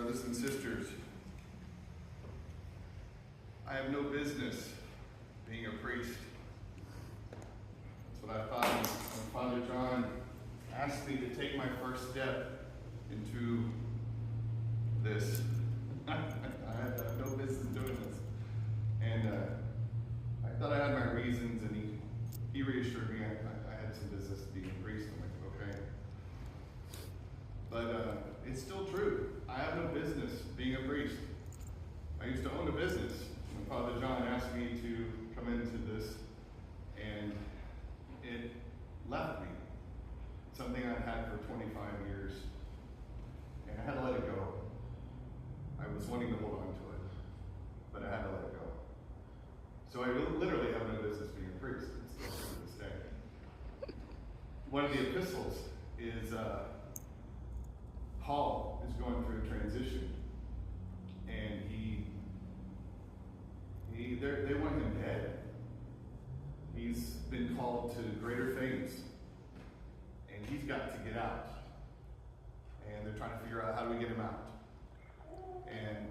brothers and sisters, I have no business being a priest. That's what I thought when Father John asked me to take my first step into this. I have no business doing this. And I thought I had my reasons, and he reassured me I had some business being a priest. I'm like, okay. But it's still true. I have no business being a priest. I used to own a business when Father John asked me to come into this, and it left me. Something I'd had for 25 years, and I had to let it go. I was wanting to hold on to it, but I had to let it go. So I literally have no business being a priest. It's still true to this day. One of the epistles is Paul is going through a transition, and they want him dead. He's been called to greater things, and he's got to get out. And they're trying to figure out how do we get him out. And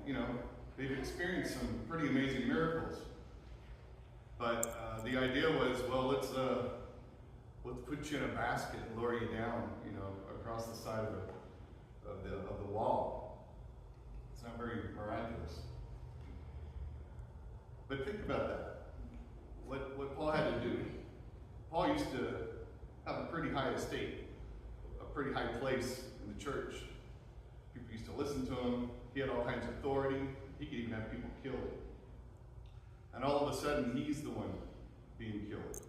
they've experienced some pretty amazing miracles, but the idea was, well, let's put you in a basket and lower you down, across the side of the wall. It's not very miraculous. But think about that. What Paul had to do. Paul used to have a pretty high estate, a pretty high place in the church. People used to listen to him. He had all kinds of authority. He could even have people killed. And all of a sudden, he's the one being killed,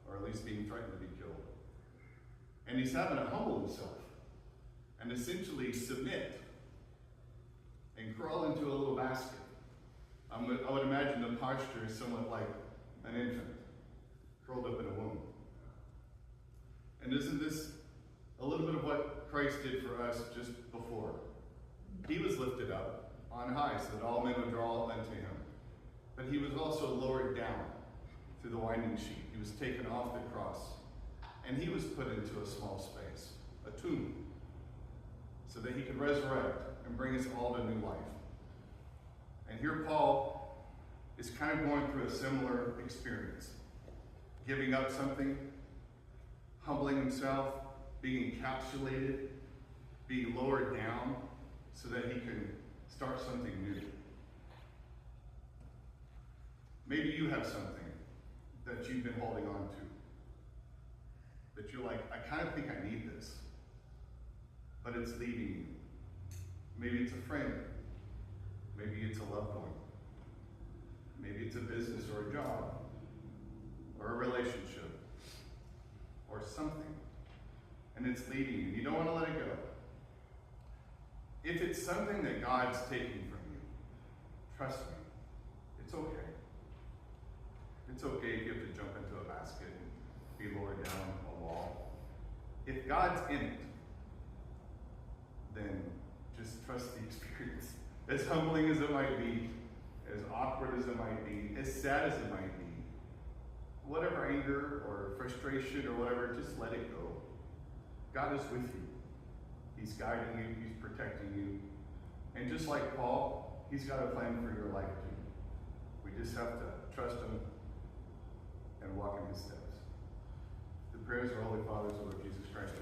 or at least being threatened to be killed. And he's having to humble himself and essentially submit and crawl into a little basket. I would imagine the posture is somewhat like an infant curled up in a womb. And isn't this a little bit of what Christ did for us just before? He was lifted up on high so that all men would draw unto him. But he was also lowered down through the winding sheet. He was taken off the cross, and he was put into a small space, a tomb, so that he could resurrect and bring us all to new life. And here Paul is kind of going through a similar experience, giving up something, humbling himself, being encapsulated, being lowered down so that he can start something new. Maybe you have something that you've been holding on to, that you're like, I kind of think I need this, but it's leaving you. Maybe it's a friend. Maybe it's a loved one. Maybe it's a business or a job or a relationship or something. And it's leading you. You don't want to let it go. If it's something that God's taking from you, trust me, it's okay. It's okay if you have to jump into a basket and be lowered down a wall. If God's in it, then just trust the experience. As humbling as it might be, as awkward as it might be, as sad as it might be, whatever anger or frustration or whatever, just let it go. God is with you. He's guiding you. He's protecting you. And just like Paul, he's got a plan for your life too. We just have to trust him and walk in his steps. The prayers of our Holy Father, Lord Jesus Christ.